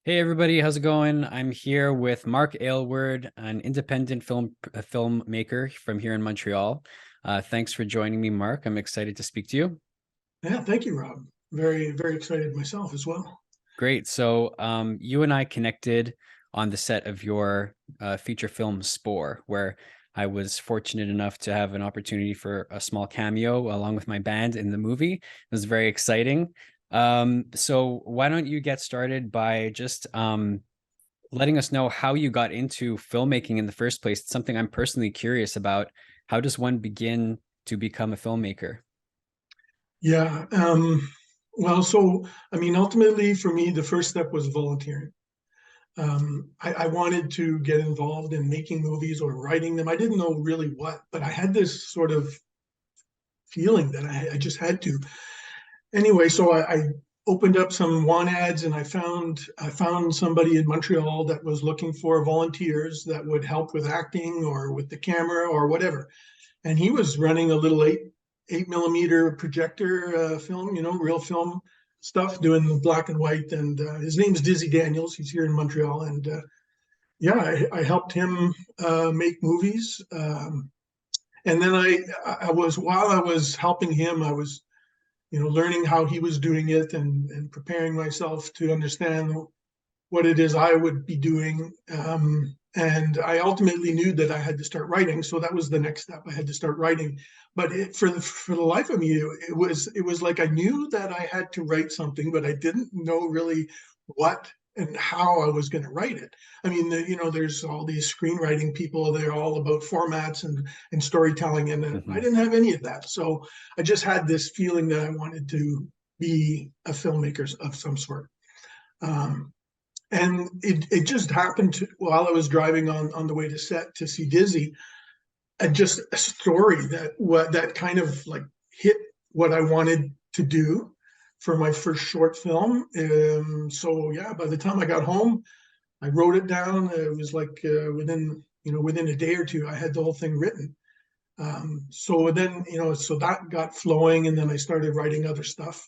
Hey everybody, how's it going? I'm here with Mark Aylward, an independent filmmaker from here in Montreal. Thanks for joining me, Mark. I'm excited to speak to you. Yeah, thank you, Rob. Very, very excited myself as well. Great. So, you and I connected on the set of your feature film Sporre, where I was fortunate enough to have an opportunity for a small cameo along with my band in the movie. It was very exciting. So why don't you get started by just letting us know how you got into filmmaking in the first place. It's something I'm personally curious about. How does one begin to become a filmmaker? Yeah. I mean, ultimately for me, the first step was volunteering. I wanted to get involved in making movies or writing them. I didn't know really what, but I had this sort of feeling that I just had to. Anyway, I opened up some want ads and I found somebody in Montreal that was looking for volunteers that would help with acting or with the camera or whatever. And he was running a little 8 millimeter projector film, real film stuff, doing the black and white. And his name's Dizzy Daniels. He's here in Montreal, and yeah, I helped him make movies. And then I was while I was helping him, I was learning how he was doing it and preparing myself to understand what it is I would be doing. And I ultimately knew that I had to start writing, so that was the next step. I had to start writing, but for the life of me, it was like I knew that I had to write something, but I didn't know really what and how I was going to write it. I mean, there's all these screenwriting people. They're all about formats and storytelling, and I Mhm. didn't have any of that. So I just had this feeling that I wanted to be a filmmaker of some sort. Um, and it just happened to, while I was driving on the way to set to see Dizzy, just a story that kind of like hit what I wanted to do for my first short film. So yeah, by the time I got home, I wrote it down. It was like within a day or two, I had the whole thing written. So then so that got flowing, and then I started writing other stuff.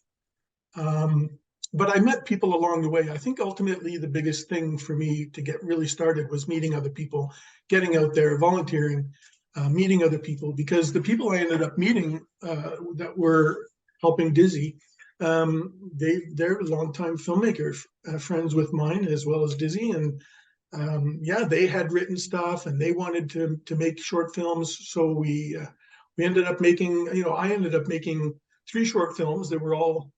Um, but I met people along the way. I think ultimately the biggest thing for me to get really started was meeting other people, getting out there, volunteering, meeting other people, because the people I ended up meeting that were helping Dizzy, they're longtime filmmaker friends with mine as well as Dizzy, and yeah, they had written stuff and they wanted to make short films. So we ended up making, I ended up making 3 short films. They were all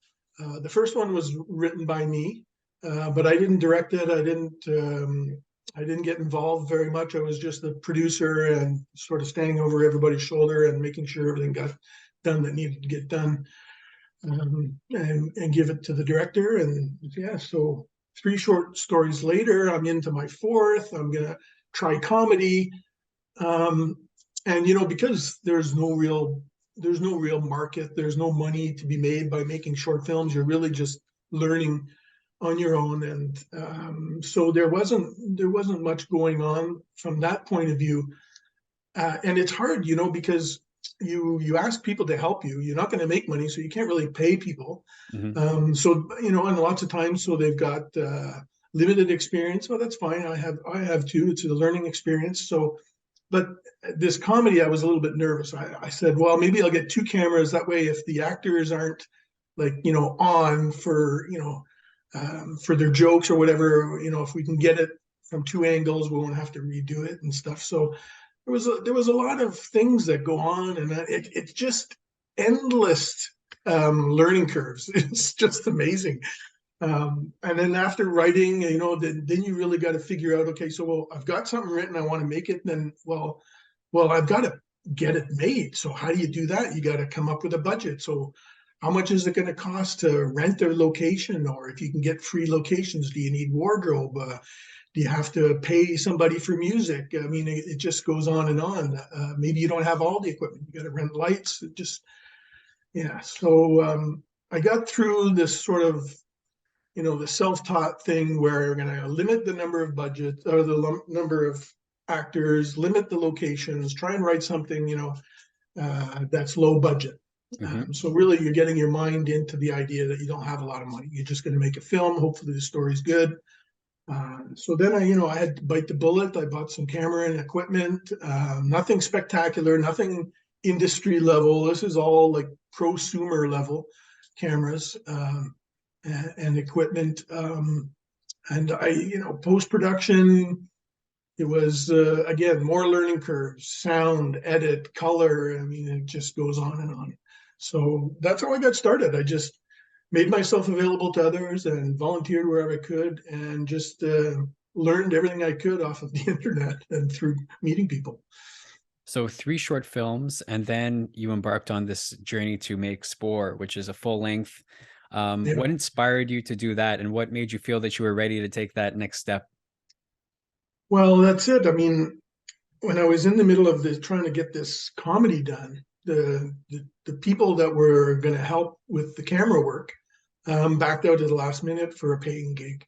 the first one was written by me, but I didn't direct it. I didn't get involved very much. I was just the producer and sort of standing over everybody's shoulder and making sure everything got done that needed to get done, and give it to the director. And yeah, so 3 short stories later, I'm into my fourth. I'm gonna try comedy, um, and because there's no real market, there's no money to be made by making short films. You're really just learning on your own, and so there wasn't much going on from that point of view. And it's hard, because you ask people to help you. You're not going to make money, so you can't really pay people. Mhm. So and lots of times, so they've got limited experience. Well, that's fine. I have too. It's a learning experience. So, but this comedy, I was a little bit nervous. I said, well, maybe I'll get 2 cameras. That way, if the actors aren't like on for their jokes or whatever, if we can get it from 2 angles, we won't have to redo it and stuff. So there was a lot of things that go on, and it's just endless learning curves. It's just amazing. And then after writing, then you really got to figure out, okay, so well, I've got something written, I want to make it. Then, well, I've got to get it made. So how do you do that? You got to come up with a budget. So how much is it going to cost to rent a location, or if you can get free locations, do you need wardrobe? Do you have to pay somebody for music? I mean, it just goes on and on. Maybe you don't have all the equipment. You got to rent lights. It just, yeah. So I got through this sort of, the self-taught thing where you're going to limit the number of budgets or the number of actors, limit the locations, try and write something, that's low budget. Mhm. So really, you're getting your mind into the idea that you don't have a lot of money. You're just going to make a film. Hopefully, the story's good, So then I had to bite the bullet. I bought some camera and equipment, nothing spectacular, nothing industry level. This is all like prosumer level cameras and equipment. And post-production, it was, again, more learning curves, sound, edit, color. I mean, it just goes on and on. So that's how I got started. I just made myself available to others and volunteered wherever I could and just learned everything I could off of the internet and through meeting people. So 3 short films, and then you embarked on this journey to make Sporre, which is a full length. Yeah. What inspired you to do that, and what made you feel that you were ready to take that next step? Well, that's it. I mean, when I was in the middle of this trying to get this comedy done, the people that were going to help with the camera work backed out at the last minute for a paying gig,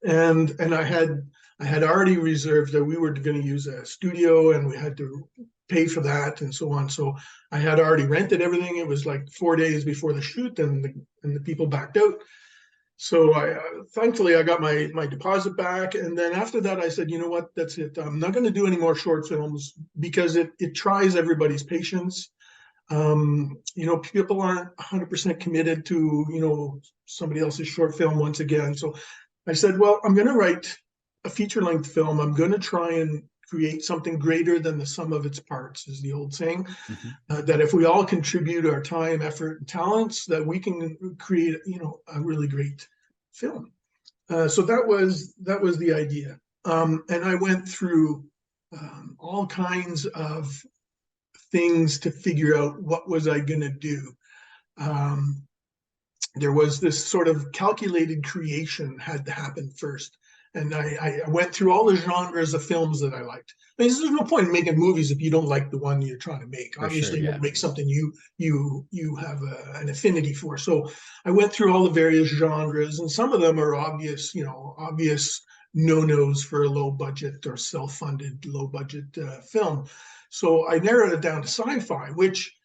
and I had already reserved that we were going to use a studio and we had to pay for that and so on. So I had already rented everything. It was like 4 days before the shoot, and the people backed out. So I thankfully I got my deposit back, and then after that I said, you know what, that's it. I'm not going to do any more short films because it tries everybody's patience. People aren't 100% committed to somebody else's short film once again. So I said, well, I'm going to write a feature length film. I'm going to try and create something greater than the sum of its parts, is the old saying. Mhm. That if we all contribute our time, effort, and talents, that we can create, a really great film. So that was the idea, and I went through all kinds of things to figure out what was I going to do. Um, there was this sort of calculated creation had to happen first. And I went through all the genres of films that I liked. I mean, there's no point in making movies if you don't like the one you're trying to make. For sure, Obviously, you want yeah. to make something you have an affinity for. So I went through all the various genres, and some of them are obvious no-nos for a low budget or self-funded low budget film. So I narrowed it down to sci-fi, which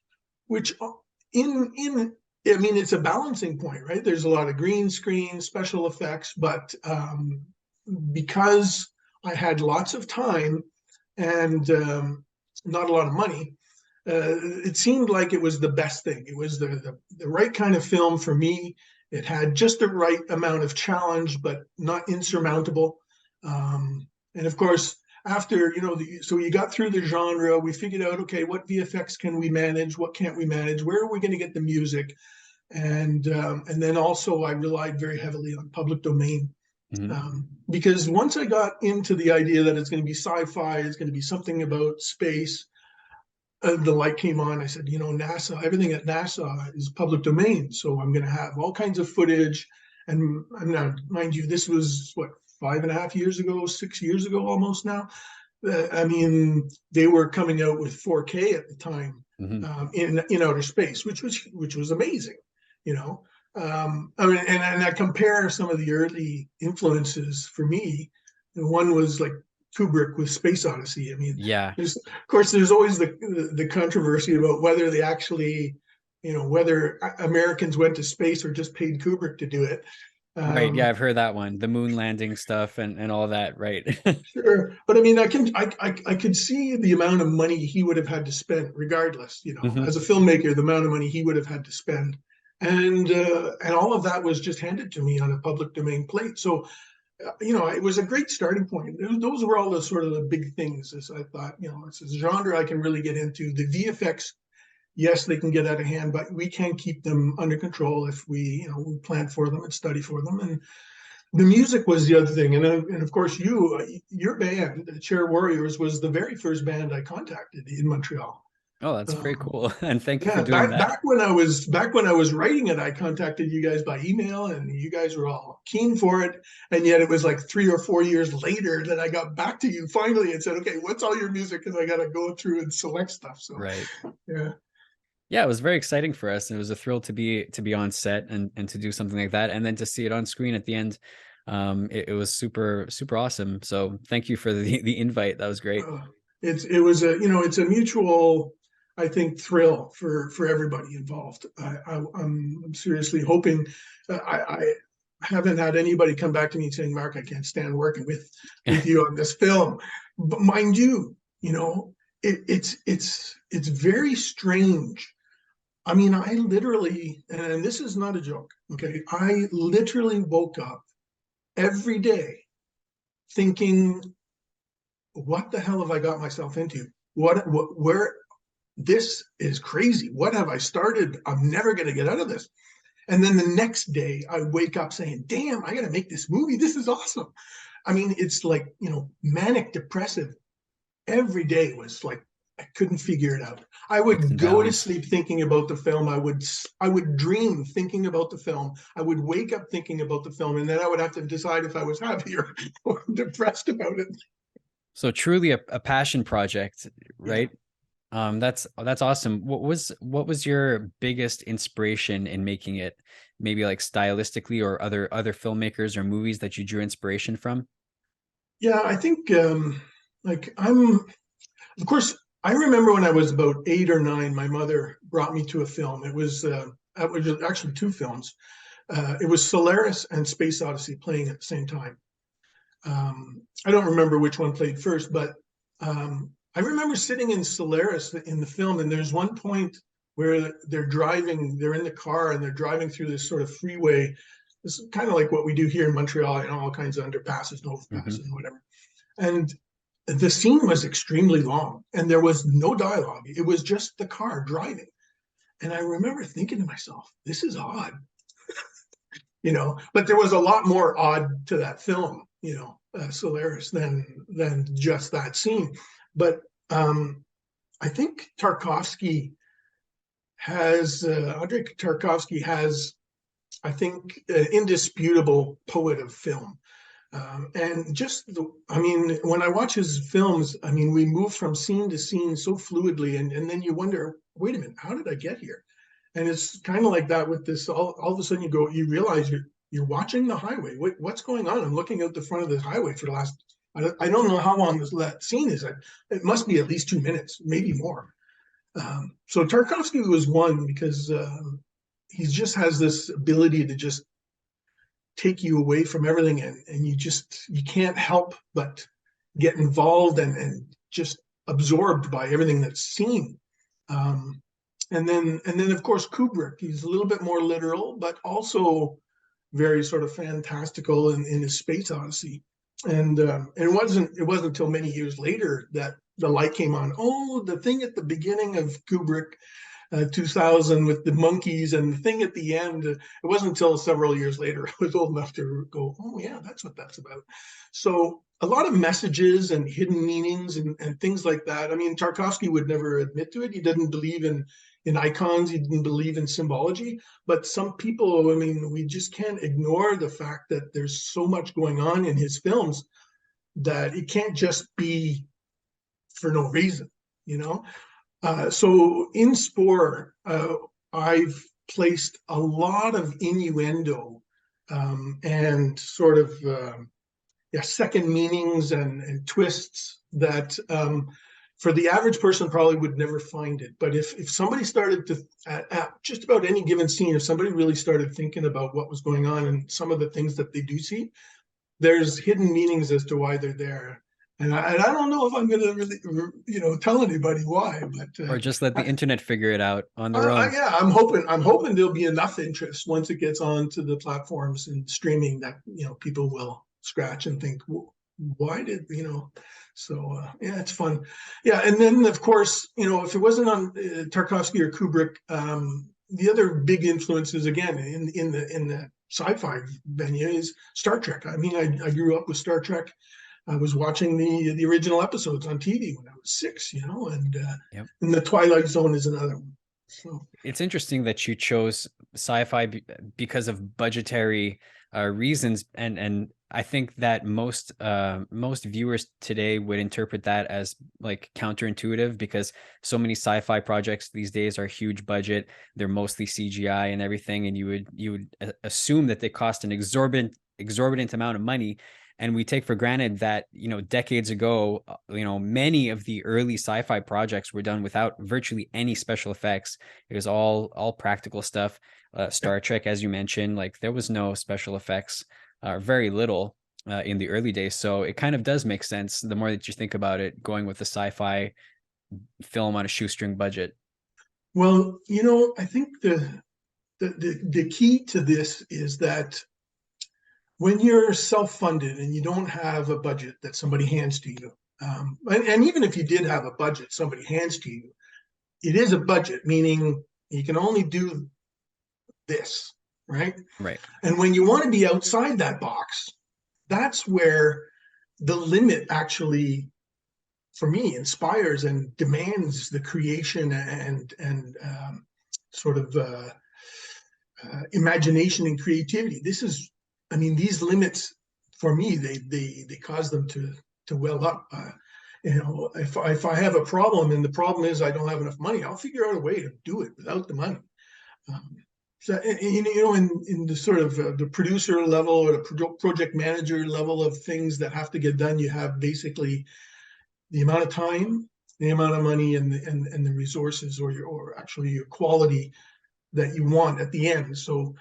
in I mean, it's a balancing point, right? There's a lot of green screen, special effects, but because I had lots of time and not a lot of money, it seemed like it was the best thing. It was the right kind of film for me. It had just the right amount of challenge, but not insurmountable. And of course, after so you got through the genre, we figured out, okay, what VFX can we manage, what can't we manage, where are we going to get the music, and then also I relied very heavily on public domain, Mhm. because once I got into the idea that it's going to be sci-fi, it's going to be something about space, the light came on. I said, NASA, everything at NASA is public domain, so I'm going to have all kinds of footage. And now, mind you, this was what, 5.5 years ago, 6 years ago, almost now. I mean, they were coming out with 4K at the time, Mhm. in outer space, which was amazing, you know. I mean, and I compare some of the early influences for me. One was like Kubrick with Space Odyssey. I mean, Yeah. of course, there's always the controversy about whether they actually, whether Americans went to space or just paid Kubrick to do it. Right. Yeah, Um, I've heard that one. The moon landing stuff and all that, right? Sure, but I mean, I could see the amount of money he would have had to spend, regardless. Mhm. As a filmmaker, the amount of money he would have had to spend, and all of that was just handed to me on a public domain plate. So, it was a great starting point. Those were all the sort of the big things. As I thought, it's a genre I can really get into. The VFX, yes, they can get out of hand, but we can keep them under control if we plan for them and study for them. And the music was the other thing, and of course, your band, Chair Warriors, was the very first band I contacted in Montreal. Oh, that's very Um, cool. And thank you for yeah, doing back that. back when I was writing it, I contacted you guys by email, and you guys were all keen for it. And yet, it was like 3 or 4 years later that I got back to you finally and said, "Okay, what's all your music?" Because I got to go through and select stuff. So, Right. yeah. Yeah, it was very exciting for us. And it was a thrill to be on set and to do something like that. And then to see it on screen at the end. It was super, super awesome. So thank you for the invite. That was great. uh, it's a mutual, I think, thrill for everybody involved. I'm seriously hoping. I haven't had anybody come back to me saying, Mark, I can't stand working with you on this film. But mind you, it's very strange. I mean, I literally, and this is not a joke, okay, I literally woke up every day thinking, what the hell have I got myself into? Where, this is crazy. What have I started? I'm never going to get out of this. And then the next day I wake up saying, damn, I got to make this movie. This is awesome. I mean, it's like, manic depressive. Every day was like, I couldn't figure it out. I Peaks would and go to valleys. sleep thinking about the film. I would dream thinking about the film. I would wake up thinking about the film, and then I would have to decide if I was happy or depressed about it. So truly a passion project, Yeah. right? That's awesome. What was your biggest inspiration in making it? Maybe like stylistically, or other filmmakers or movies that you drew inspiration from? Yeah, I think like of course, I remember when I was about 8 or 9, my mother brought me to a film. It was actually two films. It was Solaris and Space Odyssey playing at the same time. I don't remember which one played first, but I remember sitting in Solaris in the film, and there's one point where they're in the car and they're driving through this sort of freeway. This is kind of like what we do here in Montreal, all kinds of underpasses and overpasses Hmm. and whatever. And the scene was extremely long and there was no dialogue. It was just the car driving. And I remember thinking to myself, this is odd, but there was a lot more odd to that film, Solaris, than just that scene. But I think Andrei Tarkovsky has, I think, an indisputable poet of film. And I mean, when I watch his films, I mean, we move from scene to scene so fluidly, and then you wonder, wait a minute, how did I get here? And it's kind of like that with this. All of a sudden, you realize you're watching the highway. What's going on? I'm looking out the front of this highway for the last. I don't know how long that scene is. It must be at least 2 minutes, maybe more. So Tarkovsky was one because he just has this ability to just take you away from everything, and you can't help but get involved and just absorbed by everything that's seen. And then of course Kubrick, he's a little bit more literal but also very sort of fantastical in his Space Odyssey. And it wasn't until many years later that the light came on. Oh, the thing at the beginning of Kubrick, 2000, with the monkeys, and the thing at the end. It wasn't until several years later I was old enough to go, oh yeah, that's what that's about. So a lot of messages and hidden meanings and things like that. I mean, Tarkovsky would never admit to it. He didn't believe in icons. He didn't believe in symbology. But some people, I mean, we just can't ignore the fact that there's so much going on in his films that it can't just be for no reason, you know? So in Sporre, I've placed a lot of innuendo and sort of second meanings and twists that for the average person probably would never find it. But if somebody started to, at just about any given scene, if somebody really started thinking about what was going on and some of the things that they do see, there's hidden meanings as to why they're there. And I don't know if I'm going to really, tell anybody why, but Or just let the internet figure it out on their own? yeah, I'm hoping there'll be enough interest once it gets onto the platforms and streaming that people will scratch and think, why did So yeah, it's fun. Yeah, and then of course, if it wasn't on Tarkovsky or Kubrick, the other big influences again in the sci-fi venue is Star Trek. I mean, I grew up with Star Trek. I was watching the original episodes on TV when I was 6, Yep. and the Twilight Zone is another one. So It's interesting that you chose sci-fi because of budgetary reasons, and I think that most viewers today would interpret that as like counterintuitive, because so many sci-fi projects these days are huge budget. They're mostly CGI and everything, and you would assume that they cost an exorbitant amount of money. And we take for granted that, decades ago, many of the early sci-fi projects were done without virtually any special effects. It was all practical stuff. Star Trek, as you mentioned, like there was no special effects, very little in the early days. So it kind of does make sense the more that you think about it, going with the sci-fi film on a shoestring budget. Well, I think the key to this is that when you're self-funded and you don't have a budget that somebody hands to you, and even if you did have a budget somebody hands to you, it is a budget, meaning you can only do this, right? Right. And when you want to be outside that box, that's where the limit actually, for me, inspires and demands the creation and sort of imagination and creativity. These limits for me, they cause them to well up. If I have a problem and the problem is I don't have enough money, I'll figure out a way to do it without the money. So in the sort of the producer level or the project manager level of things that have to get done, you have basically the amount of time, the amount of money, and the resources, or actually your quality that you want at the end. So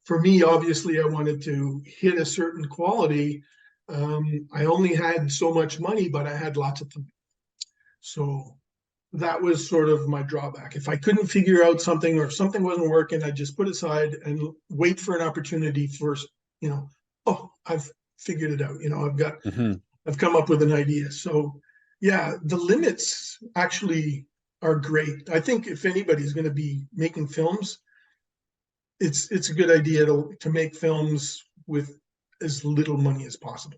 for me, obviously, I wanted to hit a certain quality. I only had so much money, but I had lots of time. So that was sort of my drawback. If I couldn't figure out something, or if something wasn't working, I'd just put it aside and wait for an opportunity first. Oh, I've figured it out. I've come up with an idea. So yeah, the limits actually are great. I think if anybody's going to be making films, it's a good idea to make films with as little money as possible.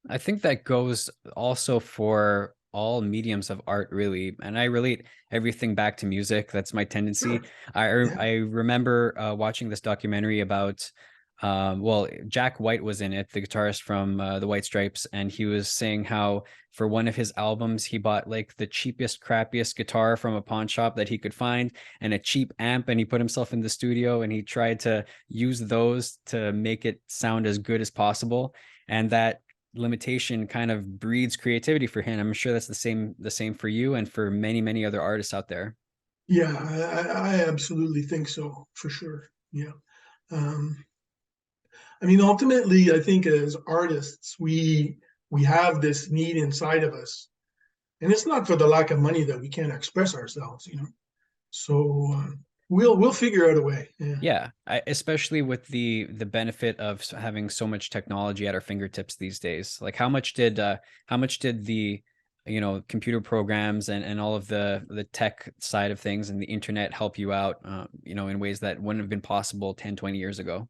I think that goes also for all mediums of art, really. And I relate everything back to music. That's my tendency. Sure. Yeah. I remember watching this documentary about, well, Jack White was in it, the guitarist from the White Stripes, and he was saying how for one of his albums, he bought like the cheapest, crappiest guitar from a pawn shop that he could find and a cheap amp, and he put himself in the studio and he tried to use those to make it sound as good as possible. And that limitation kind of breeds creativity for him. I'm sure that's the same for you and for many other artists out there. Yeah, I absolutely think so, for sure. Yeah. Um, Ultimately, I think as artists, we have this need inside of us, and it's not for the lack of money that we can't express ourselves. So we'll figure out a way. Yeah. Yeah, especially with the benefit of having so much technology at our fingertips these days. Like how much did the computer programs and all of the tech side of things and the internet help you out in ways that wouldn't have been possible 10, 20 years ago?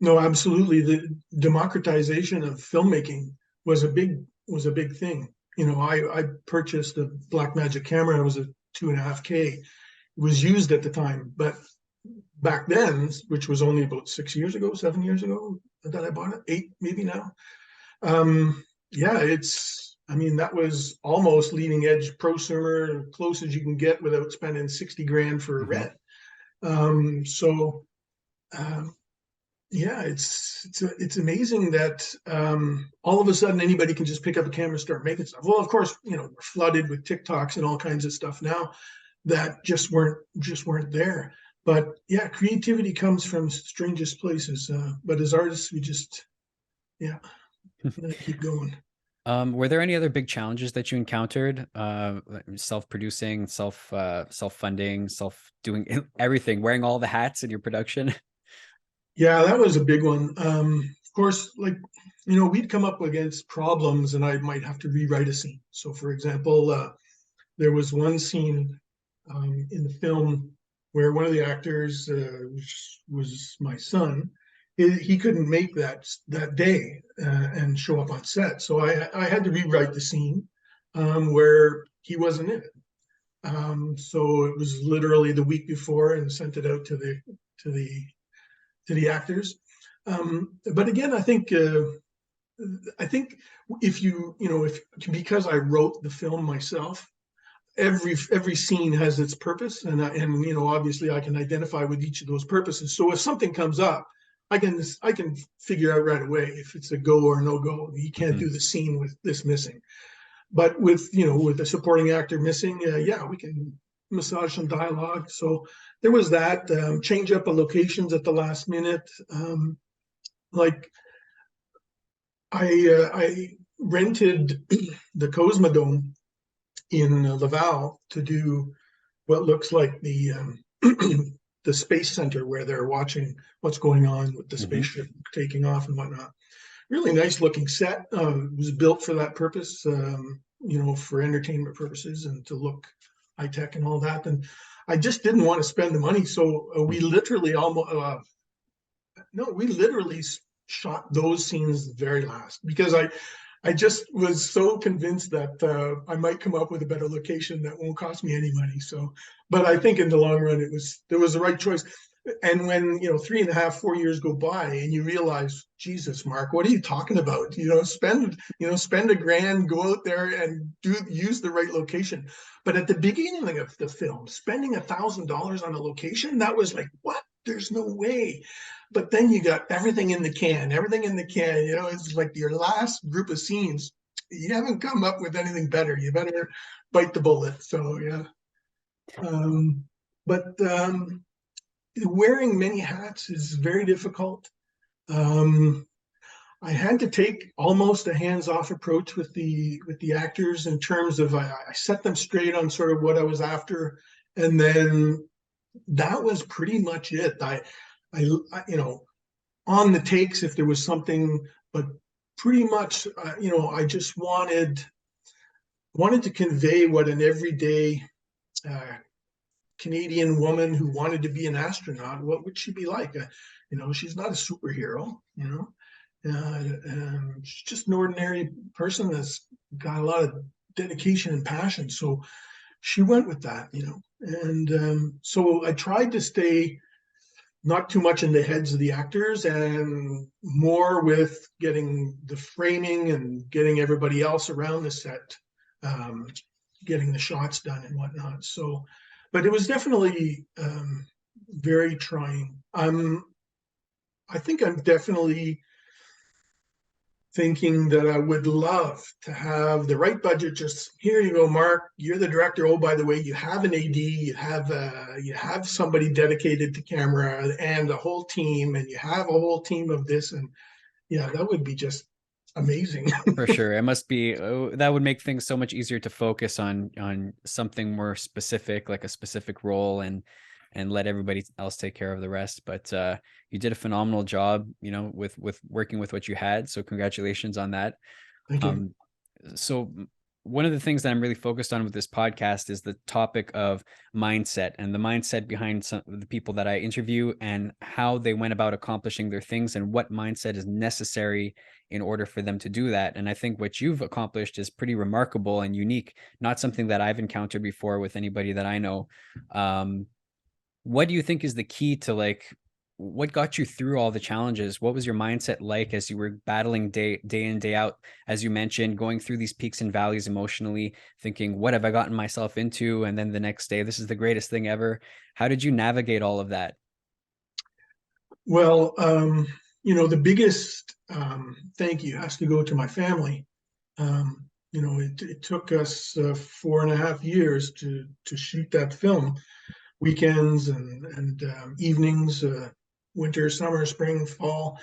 No, absolutely. The democratization of filmmaking was a big thing. I purchased a Blackmagic camera. It was a 2.5K. It was used at the time, but back then, which was only about 6 years ago, 7 years ago that I bought it, 8 maybe now. Yeah, that was almost leading edge prosumer, close as you can get without spending 60 grand for a red. So yeah, it's amazing that all of a sudden anybody can just pick up a camera and start making stuff. Well, of course, we're flooded with TikToks and all kinds of stuff now that just weren't there. But yeah, creativity comes from strangest places. But as artists, we just keep going. Were there any other big challenges that you encountered? Self-producing, self-funding, self-doing everything, wearing all the hats in your production? Yeah, that was a big one. Of course, we'd come up against problems and I might have to rewrite a scene. So for example, there was one scene in the film where one of the actors, which was my son, he couldn't make that day and show up on set. So I had to rewrite the scene where he wasn't in it. So it was literally the week before and sent it out to the actors. But again, I think if because I wrote the film myself, every scene has its purpose, and obviously I can identify with each of those purposes. So if something comes up, I can figure out right away if it's a go or no go. You can't do the scene with this missing. But with, you know, with the supporting actor missing, yeah, we can massage some dialogue. So there was that, change up of locations at the last minute. Like I rented the Cosmodome in Laval to do what looks like the the space center where they're watching what's going on with the spaceship taking off and whatnot. Really nice looking set. It was built for that purpose, you know, for entertainment purposes and to look high tech and all that. And I just didn't want to spend the money, so we literally almost no, we literally shot those scenes very last because I just was so convinced that I might come up with a better location that won't cost me any money. So, but I think in the long run, there was the right choice. And when, you know, 3.5, 4 years go by and you realize, Jesus, Mark, what are you talking about? You know, spend $1,000, go out there and use the right location. But at the beginning of the film, spending $1,000 on a location, that was like, what? There's no way. But then you got everything in the can, you know, it's like your last group of scenes. You haven't come up with anything better. You better bite the bullet. So, yeah. But wearing many hats is very difficult. I had to take almost a hands-off approach with the actors in terms of I set them straight on sort of what I was after, and then that was pretty much it. I you know, on the takes if there was something, but pretty much, you know, I just wanted to convey what an everyday Canadian woman who wanted to be an astronaut, what would she be like? You know, she's not a superhero, you know. She's just an ordinary person that's got a lot of dedication and passion. So she went with that, you know. And so I tried to stay not too much in the heads of the actors and more with getting the framing and getting everybody else around the set, getting the shots done and whatnot. So, but it was definitely very trying. I think I'm definitely thinking that I would love to have the right budget. Just here you go, Mark. You're the director. Oh, by the way, you have an AD. You have somebody dedicated to camera and a whole team, and you have a whole team of this. And yeah, that would be just amazing. For sure. It must be, that would make things so much easier to focus on something more specific, like a specific role, and let everybody else take care of the rest. But you did a phenomenal job, you know, with working with what you had. So congratulations on that. Thank you. So one of the things that I'm really focused on with this podcast is the topic of mindset and the mindset behind some of the people that I interview and how they went about accomplishing their things and what mindset is necessary in order for them to do that. And I think what you've accomplished is pretty remarkable and unique, not something that I've encountered before with anybody that I know. What do you think is the key to, like, what got you through all the challenges? What was your mindset like as you were battling day in, day out, as you mentioned, going through these peaks and valleys emotionally, thinking, what have I gotten myself into? And then the next day, this is the greatest thing ever. How did you navigate all of that? Well, you know, the biggest thank you has to go to my family. You know, it took us 4.5 years to shoot that film. Weekends and evenings, winter, summer, spring, fall,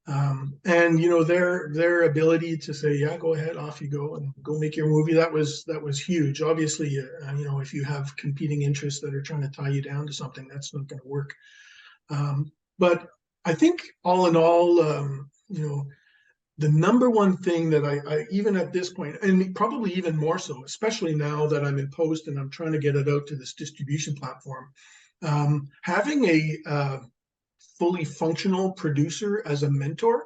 and you know their ability to say, yeah, go ahead, off you go and go make your movie. That was huge. Obviously, you know, if you have competing interests that are trying to tie you down to something, that's not going to work. But I think all in all, you know, the number one thing that I even at this point, and probably even more so, especially now that I'm in post and I'm trying to get it out to this distribution platform, having a fully functional producer as a mentor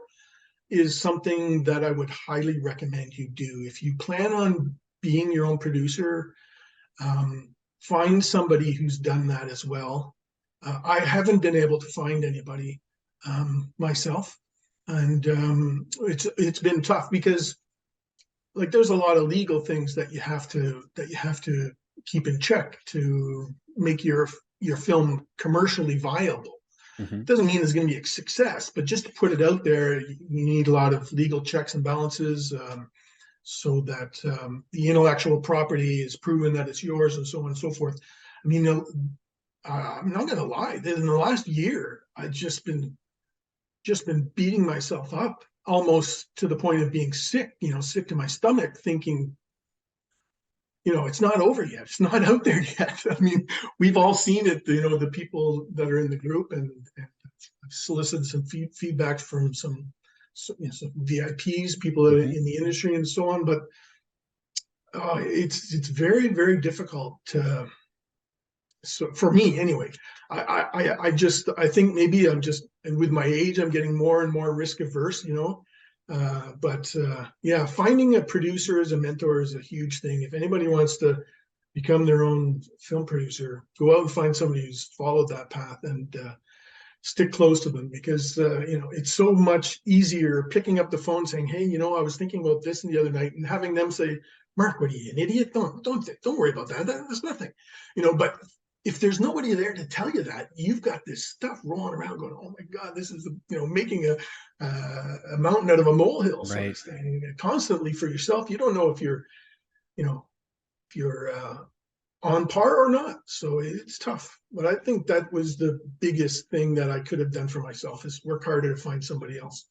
is something that I would highly recommend you do. If you plan on being your own producer, find somebody who's done that as well. I haven't been able to find anybody myself. And it's been tough because, like, there's a lot of legal things that you have to keep in check to make your film commercially viable. Hmm. Doesn't mean it's going to be a success, but just to put it out there, you need a lot of legal checks and balances, so that the intellectual property is proven that it's yours, and so on and so forth. I mean, I'm not going to lie. In the last year, I've just been beating myself up almost to the point of being sick. Sick to my stomach, thinking, it's not over yet. It's not out there yet. I mean, we've all seen it, the people that are in the group, and I've solicited some feedback from some VIPs, people that are Hmm. in the industry and so on. But it's very, very difficult to, so for me anyway. I think maybe I'm just, and with my age, I'm getting more and more risk averse, but yeah, finding a producer as a mentor is a huge thing. If anybody wants to become their own film producer, go out and find somebody who's followed that path, and stick close to them, because it's so much easier picking up the phone saying, hey, I was thinking about this the other night, and having them say, Mark, what are you, an idiot? Don't worry about that. That's nothing. But if there's nobody there to tell you that, you've got this stuff rolling around going, oh my God, this is making a mountain out of a molehill sort of Right. thing, constantly for yourself. You don't know if you know you're on par or not. So it's tough. But I think that was the biggest thing that I could have done for myself, is work harder to find somebody else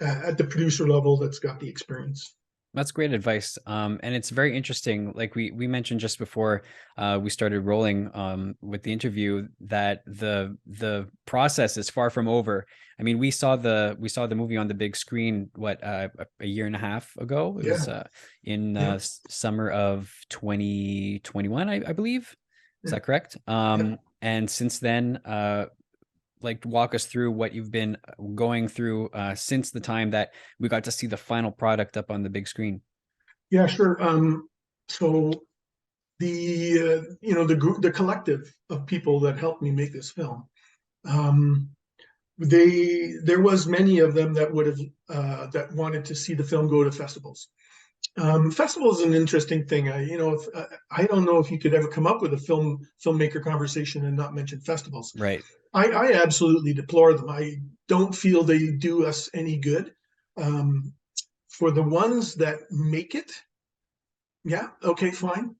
at the producer level that's got the experience. That's great advice. And it's very interesting. Like we mentioned just before we started rolling with the interview, that the process is far from over. I mean, we saw the movie on the big screen, what, a year and a half ago. It Yeah. was in Yeah. summer of 2021, I believe. Is Yeah. that correct? Yeah. And since then, like, walk us through what you've been going through since the time that we got to see the final product up on the big screen. Yeah, sure. So the group, the collective of people that helped me make this film, um, there was many of them that would have that wanted to see the film go to festivals. Festival is an interesting thing. I don't know if you could ever come up with a filmmaker conversation and not mention festivals. Right. I absolutely deplore them. I don't feel they do us any good. Um, for the ones that make it, yeah, okay, fine,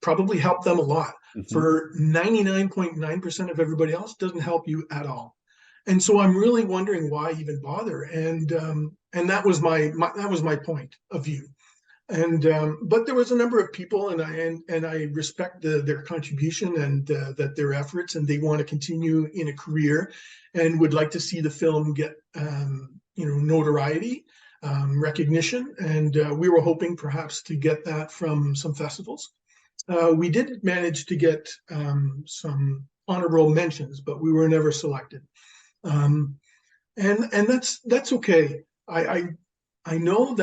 probably help them a lot. Hmm. For 99.9% of everybody else, doesn't help you at all. And so I'm really wondering why even bother. And that was my point of view. And but there was a number of people, and I respect their contribution, and that their efforts, and they want to continue in a career, and would like to see the film get notoriety, recognition, and we were hoping perhaps to get that from some festivals. We did manage to get some honorable mentions, but we were never selected, um, and that's okay. I know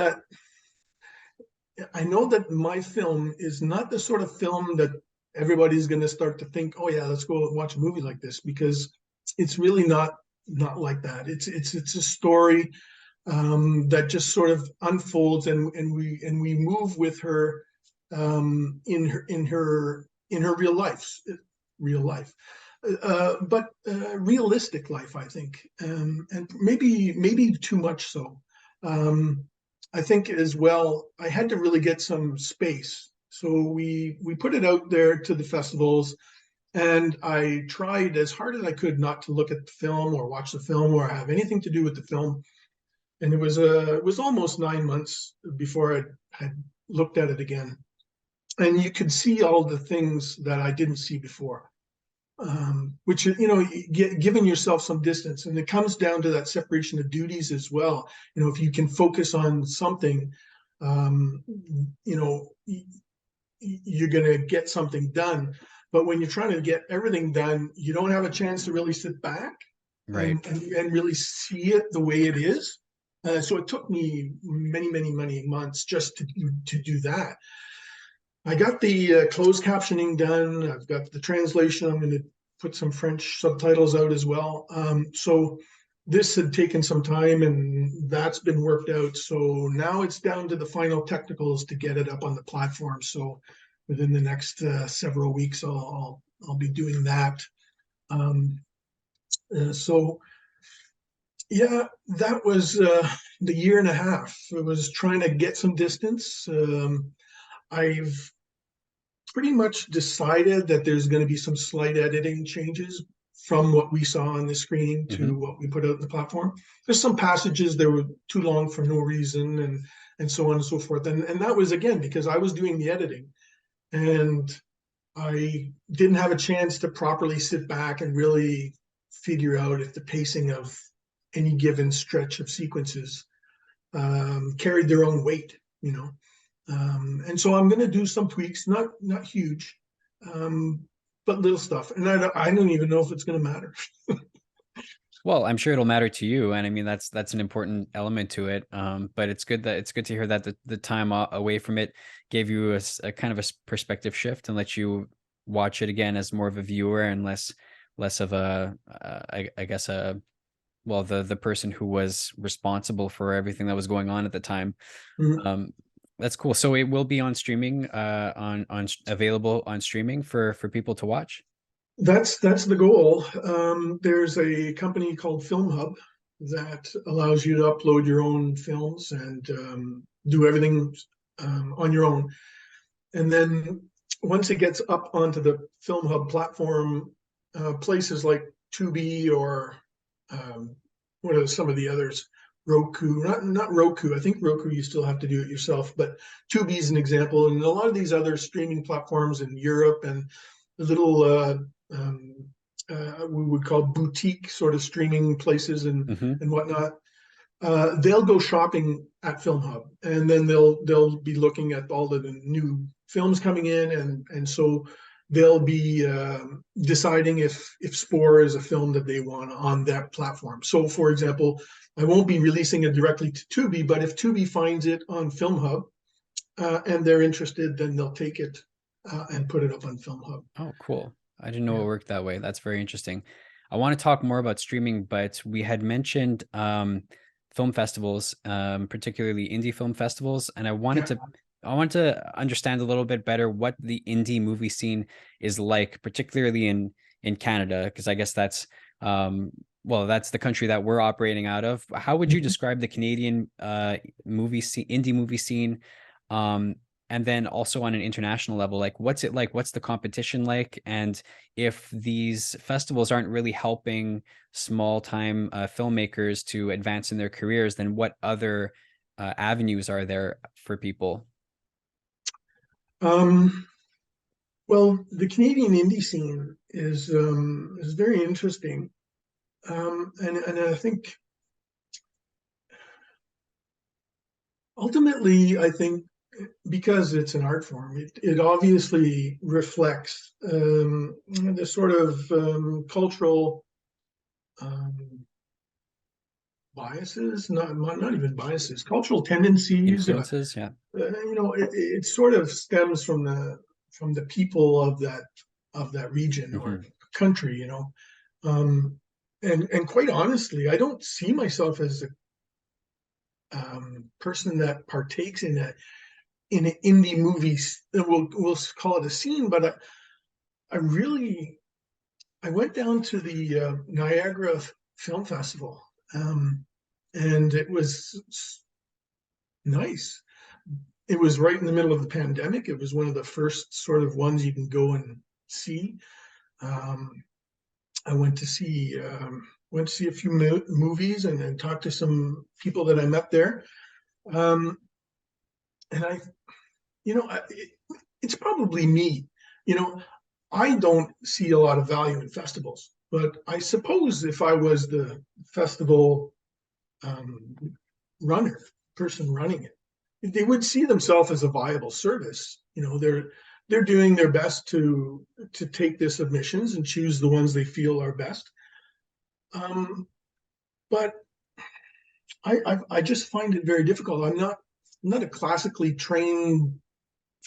that my film is not the sort of film that everybody's going to start to think, oh yeah, let's go watch a movie like this, because it's really not like that. It's a story that just sort of unfolds, and we move with her, in her real life, but realistic life, I think, and maybe too much so. Um, I think as well, I had to really get some space. So we put it out there to the festivals, and I tried as hard as I could not to look at the film or watch the film or have anything to do with the film. And it was almost 9 months before I had looked at it again. And you could see all the things that I didn't see before, which, giving yourself some distance. And it comes down to that separation of duties as well. If you can focus on something, um, you know, you're going to get something done. But when you're trying to get everything done, you don't have a chance to really sit back Right. and really see it the way it is. So it took me many, many, many months just to do that. I got the closed captioning done. I've got the translation. I'm going to put some French subtitles out as well. So this had taken some time, and that's been worked out. So now it's down to the final technicals to get it up on the platform. So within the next several weeks, I'll be doing that. Um, So yeah, that was the year and a half. I was trying to get some distance. I've pretty much decided that there's going to be some slight editing changes from what we saw on the screen Hmm. to what we put out in the platform. There's some passages that were too long for no reason, and so on and so forth. And that was again because I was doing the editing, and I didn't have a chance to properly sit back and really figure out if the pacing of any given stretch of sequences carried their own weight, you know. And so I'm going to do some tweaks, not huge, um, but little stuff. And I don't even know if it's going to matter. Well, I'm sure it'll matter to you, and I mean that's an important element to it. But it's good to hear that the time away from it gave you a kind of a perspective shift and let you watch it again as more of a viewer and less of a I guess a well the person who was responsible for everything that was going on at the time. Mhm. Um, that's cool. So it will be on streaming, available on streaming for people to watch. That's the goal. There's a company called Film Hub that allows you to upload your own films and do everything on your own. And then once it gets up onto the Film Hub platform, places like Tubi or um, what are some of the others? Roku, not Roku. I think Roku you still have to do it yourself, but Tubi is an example, and a lot of these other streaming platforms in Europe and the little um, we would call boutique sort of streaming places Hmm. and whatnot. They'll go shopping at Film Hub, and then they'll be looking at all of the new films coming in, and so they'll be deciding if Sporre is a film that they want on that platform. So, for example, I won't be releasing it directly to Tubi, but if Tubi finds it on Film Hub and they're interested, then they'll take it and put it up on Film Hub. Oh, cool. I didn't know Yeah, it worked that way. That's very interesting. I want to talk more about streaming, but we had mentioned film festivals, particularly indie film festivals, and yeah. I want to understand a little bit better what the indie movie scene is like, particularly in Canada, because I guess that's well, that's the country that we're operating out of. How would you describe the Canadian movie scene, indie movie scene? Um, and then also on an international level, like what's it like, what's the competition like, and if these festivals aren't really helping small time filmmakers to advance in their careers, then what other avenues are there for people? Um, well, the Canadian indie scene is very interesting, and I think ultimately, I think because it's an art form, it obviously reflects the sort of cultural um, biases, not even biases, cultural tendencies. Influences, yeah. It sort of stems from the people of that region or Hmm. country. Um, and quite honestly, I don't see myself as a person that partakes in an indie movies. We'll call it a scene, but I really I went down to the Niagara Film Festival, um, and it was nice. It was right in the middle of the pandemic. It was one of the first sort of ones you can go and see. Um, I went to see a few movies and talked to some people that I met there. Um, and it's probably me. You know, I don't see a lot of value in festivals, but I suppose if I was the festival um, runner, person running it, they would see themselves as a viable service. They're doing their best to take the submissions and choose the ones they feel are best. Um, but I just find it very difficult. I'm not a classically trained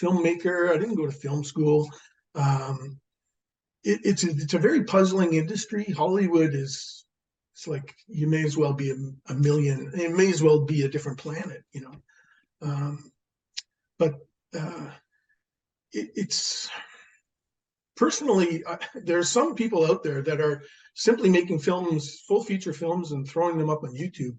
filmmaker. I didn't go to film school. Um, it's a very puzzling industry. Hollywood is it's like you may as well be a million. It may as well be a different planet. Um, but uh, it's personally, there's some people out there that are simply making films, full feature films, and throwing them up on YouTube.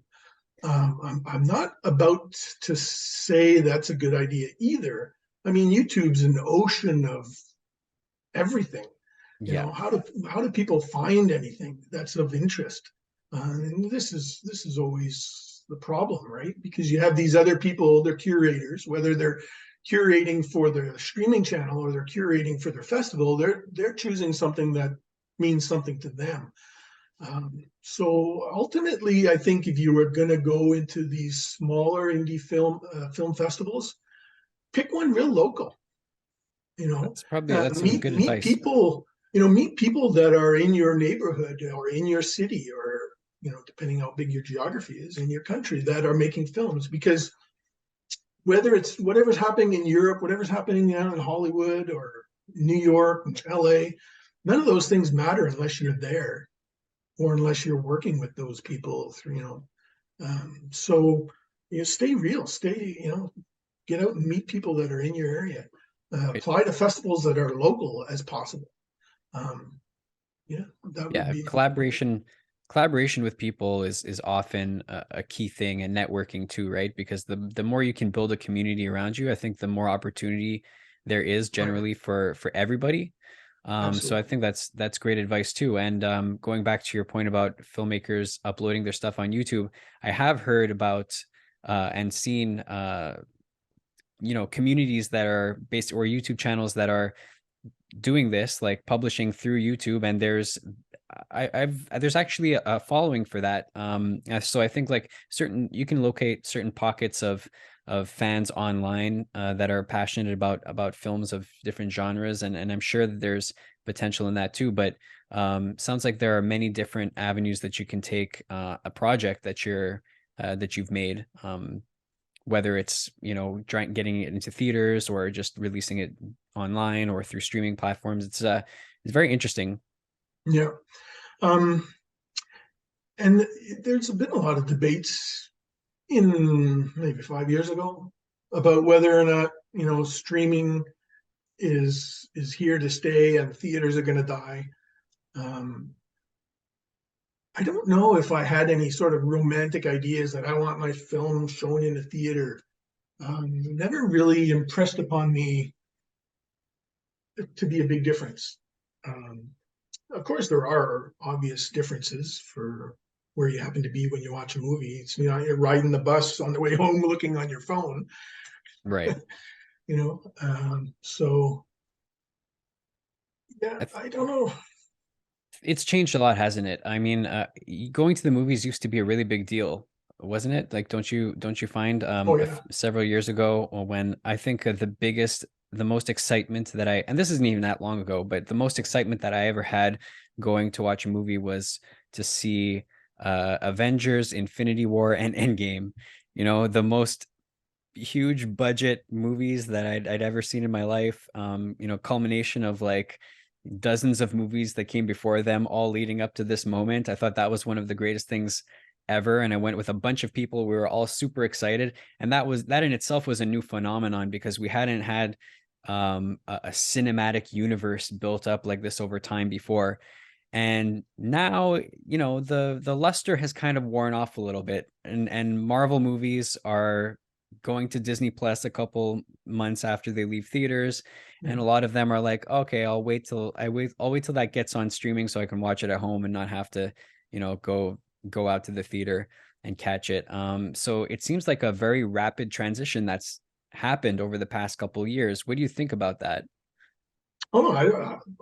I'm not about to say that's a good idea either. I mean, YouTube's an ocean of everything. You Yeah, know, how do people find anything that's of interest? And this is always the problem, right? Because you have these other people, they're curators, whether they're curating for their streaming channel or they're curating for their festival, they're choosing something that means something to them. So ultimately, I think if you were going to go into these smaller indie film festivals, pick one real local. You know, that's probably that's some good meet advice. people. You know, meet people that are in your neighborhood or in your city or depending how big your geography is in your country that are making films. Because whether it's whatever's happening in Europe, whatever's happening down in Hollywood or New York, LA, none of those things matter unless you're there or unless you're working with those people through, so stay real, get out and meet people that are in your area. Right. Apply to festivals that are local as possible. Um, yeah, that would Yeah, be. collaboration with people is often a key thing, and networking too, right? Because the more you can build a community around you, I think the more opportunity there is Oh, yeah, generally for everybody. So I absolutely. think that's great advice too. And going back to your point about filmmakers uploading their stuff on YouTube, I have heard about and seen communities that are based, or YouTube channels that are doing this, like publishing through YouTube, and there's actually a following for that. So I think like you can locate certain pockets of fans online that are passionate about films of different genres, and I'm sure that there's potential in that too. But sounds like there are many different avenues that you can take a project that you've made. Whether it's getting it into theaters or just releasing it online or through streaming platforms. It's very interesting. Yeah. Um, and there's been a lot of debates in maybe 5 years ago about whether or not streaming is here to stay and theaters are going to die. Um, I don't know if I had any sort of romantic ideas that I want my film shown in a theater. Never really impressed upon me to be a big difference. Um, of course, there are obvious differences for where you happen to be when you watch a movie. It's you're riding the bus on the way home, looking on your phone. Right. So yeah, I don't know. It's changed a lot, hasn't it? I mean, going to the movies used to be a really big deal, wasn't it? Like, don't you find Oh yeah, several years ago when I think the most excitement that and this isn't even that long ago, but the most excitement that I ever had going to watch a movie was to see Avengers, Infinity War, and Endgame. The most huge budget movies that I'd ever seen in my life. Culmination of like dozens of movies that came before them, all leading up to this moment. I thought that was one of the greatest things ever. And I went with a bunch of people. We were all super excited. And that in itself was a new phenomenon because we hadn't had a cinematic universe built up like this over time before. And now, the luster has kind of worn off a little bit, and Marvel movies are going to Disney Plus a couple months after they leave theaters, yeah. and a lot of them are like, okay, I'll wait till that gets on streaming so I can watch it at home and not have to, go out to the theater and catch it. So it seems like a very rapid transition that's happened over the past couple of years. What do you think about that? Oh,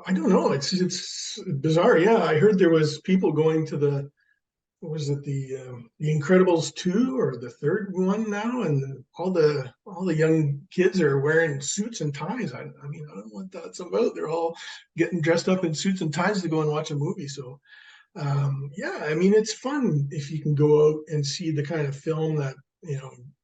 I don't know. It's bizarre. Yeah, I heard there was people going to the what was it the Incredibles 2 or the third one now, and all the young kids are wearing suits and ties. I mean, I don't know what that's about. They're all getting dressed up in suits and ties to go and watch a movie. So yeah, I mean, it's fun if you can go out and see the kind of film that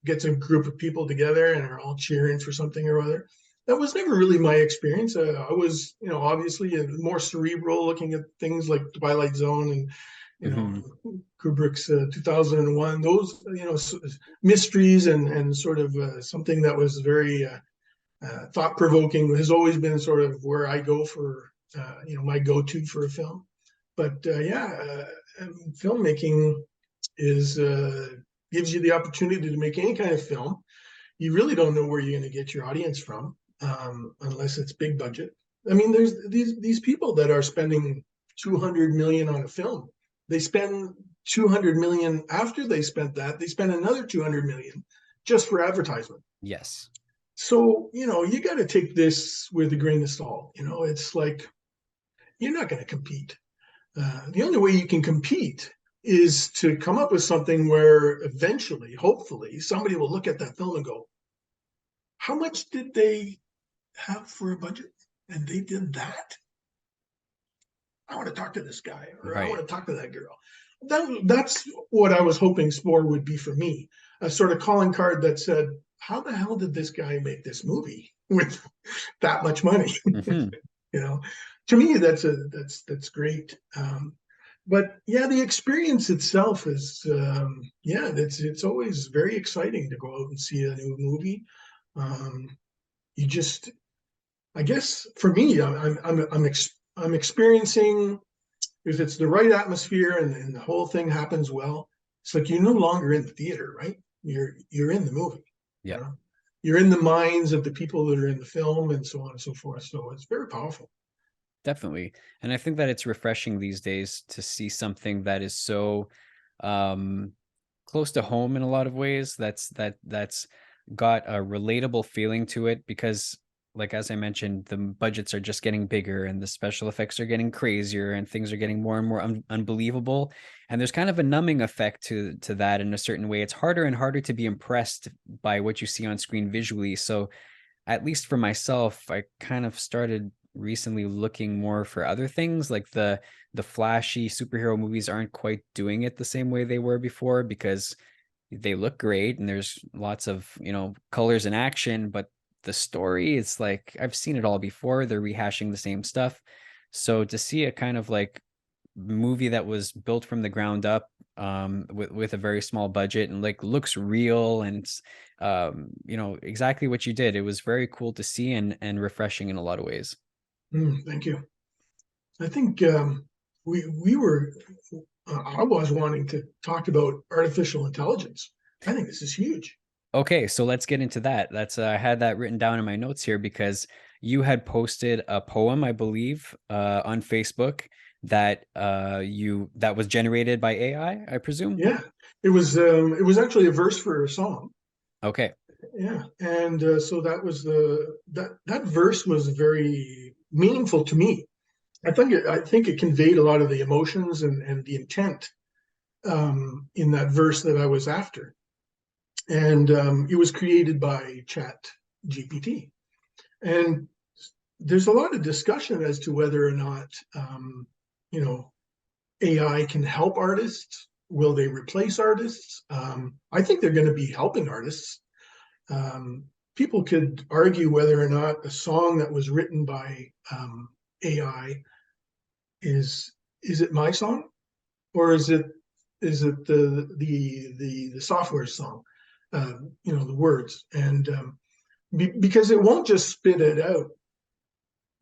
gets a group of people together and are all cheering for something or other. That was never really my experience. I was, obviously more cerebral, looking at things like Twilight Zone and you know Hmm. Kubrick's 2001. Those mysteries and sort of something that was very thought provoking has always been sort of where I go for my go to for a film. but filmmaking is gives you the opportunity to make any kind of film. You really don't know where you're going to get your audience from, unless it's big budget. I mean, there's these people that are spending 200 million on a film. They spend 200 million after they spent that. They spend another 200 million just for advertisement. Yes. So, you got to take this with a grain of salt. It's like you're not going to compete. The only way you can compete is to come up with something where eventually, hopefully, somebody will look at that film and go, how much did they have for a budget? And they did that? I want to talk to this guy, or I want Right. to talk to that girl. That's what I was hoping Sporre would be for me, a sort of calling card that said, how the hell did this guy make this movie with that much money? Hmm. you know, to me, that's great. But yeah, the experience itself is, it's always very exciting to go out and see a new movie. Um, you just, I guess for me, I'm experiencing, if it's the right atmosphere and the whole thing happens well, it's like you're no longer in the theater, right? You're in the movie. You Yeah. know, you're in the minds of the people that are in the film, and so on and so forth. So it's very powerful. Definitely. And I think that it's refreshing these days to see something that is so um close to home in a lot of ways. That's got a relatable feeling to it because like as I mentioned, the budgets are just getting bigger and the special effects are getting crazier and things are getting more and more unbelievable. And there's kind of a numbing effect to that in a certain way. It's harder and harder to be impressed by what you see on screen visually. So at least for myself, I kind of started recently looking more for other things like the flashy superhero movies aren't quite doing it the same way they were before because they look great and there's lots of, colors and action, but the story it's like I've seen it all before. They're rehashing the same stuff. So to see a kind of like movie that was built from the ground up with a very small budget and like looks real and it's exactly what you did. It was very cool to see and refreshing in a lot of ways. Thank you. I think we were. I was wanting to talk about artificial intelligence. I think this is huge. Okay, so let's get into that. That's I had that written down in my notes here because you had posted a poem, I believe, on Facebook that was generated by AI, I presume. Yeah, it was actually a verse for a song. Okay. Yeah, and so that verse was very meaningful to me. I think it conveyed a lot of the emotions and the intent in that verse that I was after, and it was created by Chat GPT. And there's a lot of discussion as to whether or not you know AI can help artists. Will they replace artists? I think they're going to be helping artists. Um, People could argue whether or not a song that was written by AI is it my song, or is it the software song? The words, and because it won't just spit it out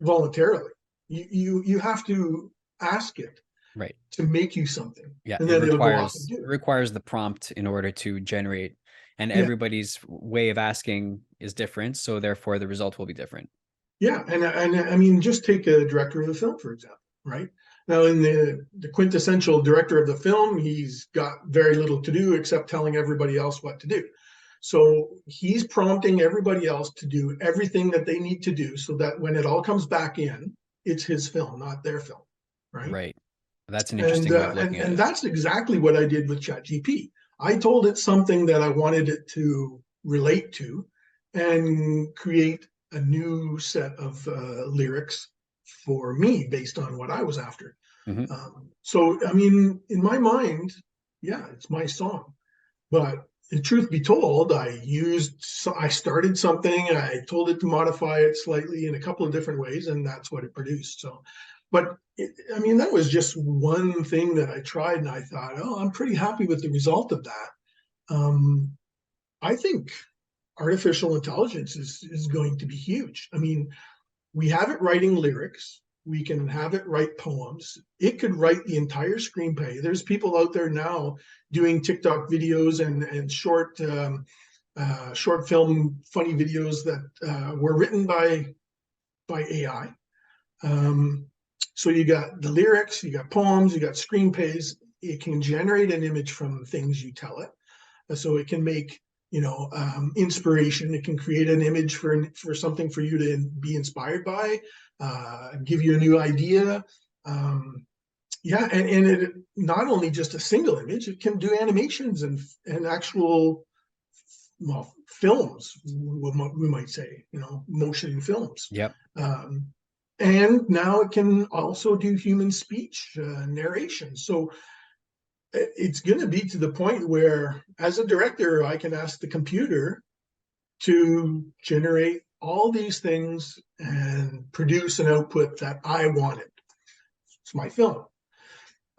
voluntarily. You have to ask it Right. to make you something, Yeah, and it then it'll go off and requires do it it. requires the prompt in order to generate, and Yeah, everybody's way of asking is different, so therefore the result will be different. yeah, and I mean, just take a director of a film, for example, right? Now, in the quintessential director of the film, he's got very little to do except telling everybody else what to do. So he's prompting everybody else to do everything that they need to do so that when it all comes back in, it's his film, not their film, right? Right. That's an And interesting way of and looking at and it. that's exactly what I did with ChatGPT. I told it something that I wanted it to relate to, and create a new set of lyrics for me based on what I was after. Hmm. So, I mean, in my mind, yeah, it's my song. But the truth be told, I started something, I told it to modify it slightly in a couple of different ways, and that's what it produced. So, but I mean, that was just one thing that I tried, and I thought, oh, I'm pretty happy with the result of that. Um, I think artificial intelligence is going to be huge. I mean, we have it writing lyrics. we can have it write poems. It could write the entire screenplay. There's people out there now doing TikTok videos and short film funny videos that were written by AI. So you got the lyrics, you got poems, you got screenplays. It can generate an image from things you tell it. So it can make, inspiration. It can create an image for something for you to be inspired by, give you a new idea. Yeah, and it not only just a single image, it can do animations and actual, well, films, we might say, motion films. Yep. And now it can also do human speech narration. So it's going to be to the point where, as a director, I can ask the computer to generate all these things and produce an output that I wanted. It's my film.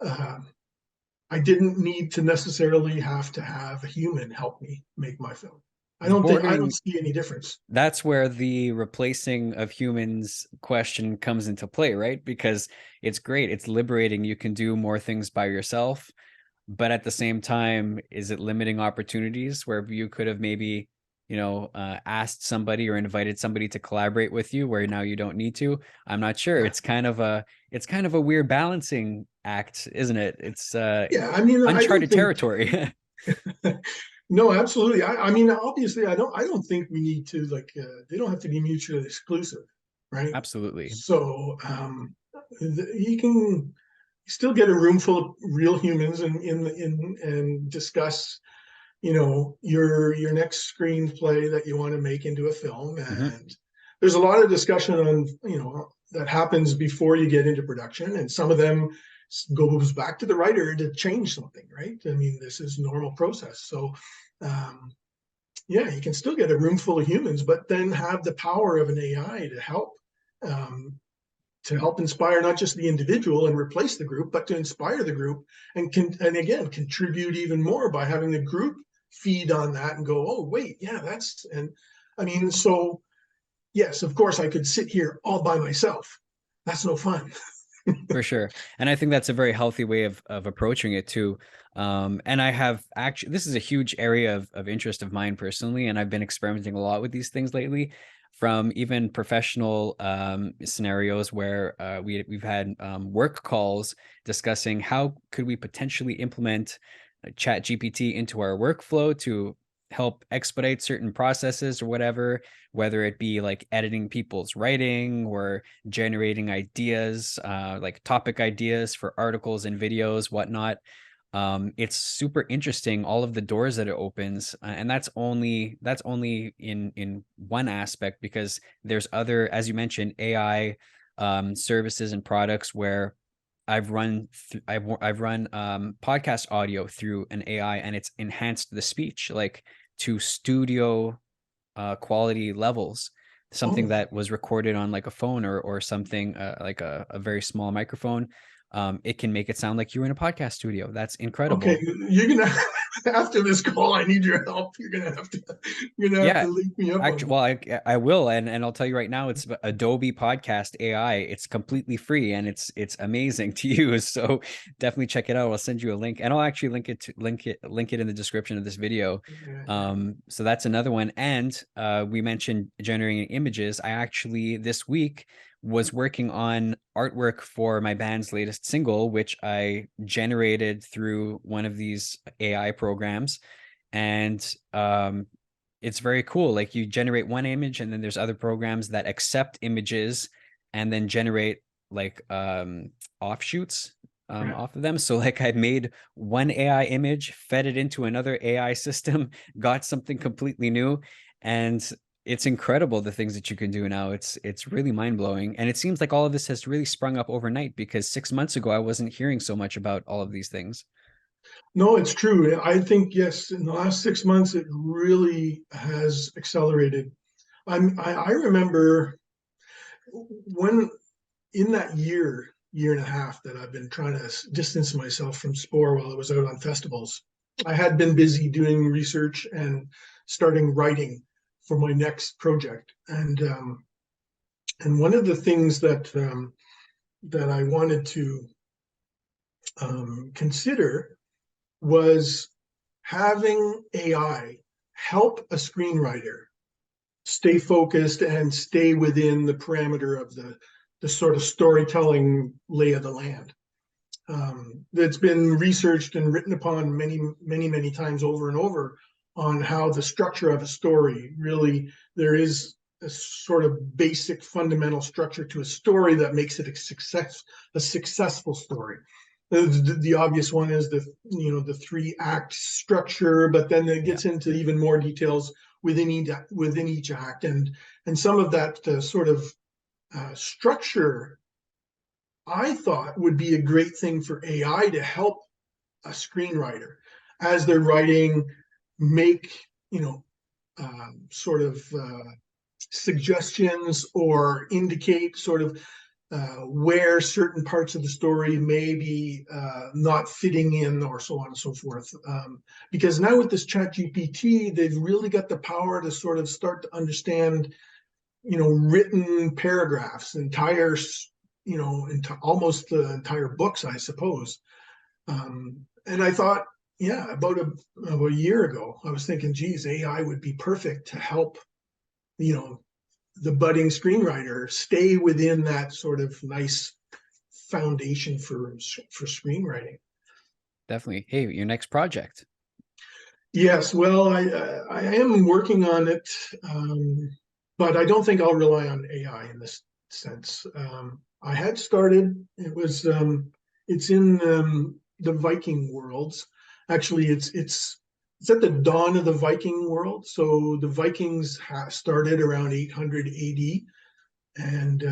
I didn't need to necessarily have to have a human help me make my film. I don't see any difference. That's where the replacing of humans question comes into play, right? Because it's great. It's liberating. You can do more things by yourself. But at the same time, is it limiting opportunities where you could have maybe, asked somebody or invited somebody to collaborate with you where now you don't need to? I'm not sure. Yeah. It's kind of a weird balancing act, isn't it? It's uncharted territory. No, absolutely. I mean, obviously, I don't think we need to they don't have to be mutually exclusive, right? Absolutely. So you can still get a room full of real humans and discuss, your next screenplay that you want to make into a film. And there's a lot of discussion on, that happens before you get into production, and some of them goes back to the writer to change something, right? I mean, this is normal process. So yeah, you can still get a room full of humans, but then have the power of an AI to help inspire not just the individual and replace the group, but to inspire the group and again contribute even more by having the group feed on that and go, oh wait, yeah, so yes, of course I could sit here all by myself. That's no fun. For sure. And I think that's a very healthy way of approaching it too. And I have actually, this is a huge area of interest of mine personally, and I've been experimenting a lot with these things lately, from even professional scenarios where we've had work calls discussing how could we potentially implement Chat GPT into our workflow to help expedite certain processes or whatever, whether it be like editing people's writing or generating ideas, like topic ideas for articles and videos, whatnot. It's super interesting, all of the doors that it opens, and that's only in one aspect, because there's other, as you mentioned, AI services and products where I've run podcast audio through an AI, and it's enhanced the speech like to studio quality levels, something that was recorded on like a phone or something like a very small microphone. It can make it sound like you're in a podcast studio. That's incredible. Okay, you're gonna after this call, I need your help. You're gonna have to link me up. Actually, well, I will, and I'll tell you right now, it's Adobe Podcast AI. It's completely free and it's amazing to use. So definitely check it out. I'll send you a link, and I'll actually link it in the description of this video. So that's another one. And we mentioned generating images. I actually this week was working on artwork for my band's latest single, which I generated through one of these AI programs. And it's very cool. Like, you generate one image, and then there's other programs that accept images and then generate like offshoots off of them. So like, I made one AI image, fed it into another AI system, got something completely new. And it's incredible the things that you can do now. It's really mind-blowing. And it seems like all of this has really sprung up overnight, because 6 months ago I wasn't hearing so much about all of these things. No, it's true. I think, yes, in the last 6 months, it really has accelerated. I remember when, in that year and a half that I've been trying to distance myself from Sporre while I was out on festivals, I had been busy doing research and starting writing for my next project. And one of the things that that I wanted to consider was having AI help a screenwriter stay focused and stay within the parameter of the sort of storytelling lay of the land. That's been researched and written upon many times over and over on how the structure of a story really, there is a sort of basic fundamental structure to a story that makes it a successful story. The obvious one is the 3-act structure, but then it Yeah, gets into even more details within each act, and some of that sort of structure I thought would be a great thing for AI to help a screenwriter as they're writing, make sort of suggestions or indicate sort of where certain parts of the story may be not fitting in, or so on and so forth. Because now with this chat GPT, they've really got the power to sort of start to understand, written paragraphs, entire, into almost the entire books, I suppose. And I thought, yeah, about a year ago, I was thinking, geez, AI would be perfect to help, the budding screenwriter stay within that sort of nice foundation for screenwriting. definitely. Hey, your next project. Yes, well, I am working on it, but I don't think I'll rely on AI in this sense. I had started. It's in the Viking worlds. Actually, it's at the dawn of the Viking world. So the Vikings started around 800 AD, and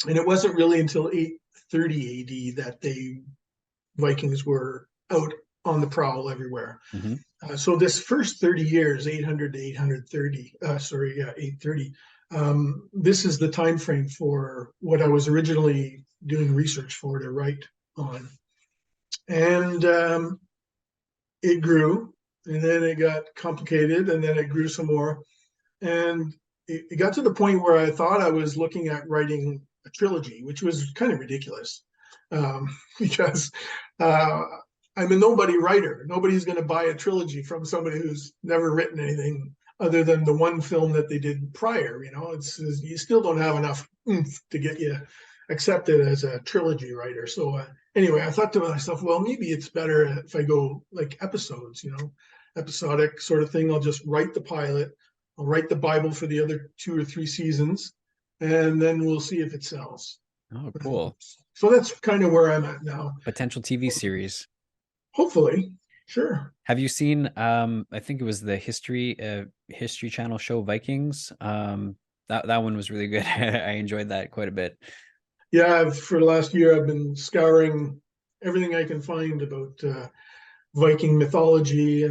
it wasn't really until 830 AD that Vikings were out on the prowl everywhere. Hmm. So this first 30 years, 800 to 830, 830, this is the time frame for what I was originally doing research for to write on. And it grew, and then it got complicated, and then it grew some more. And it got to the point where I thought I was looking at writing a trilogy, which was kind of ridiculous, because uh, I'm a nobody writer. Nobody's going to buy a trilogy from somebody who's never written anything other than the one film that they did prior. You still don't have enough oomph to get you accepted as a trilogy writer. So anyway, I thought to myself, well, maybe it's better if I go like episodes, episodic sort of thing. I'll just write the pilot. I'll write the Bible for the other 2 or 3 seasons, and then we'll see if it sells. Oh, cool. So that's kind of where I'm at now. Potential TV series. Hopefully, sure. Have you seen I think it was the History Channel show Vikings? That one was really good. I enjoyed that quite a bit. Yeah, for the last year, I've been scouring everything I can find about Viking mythology,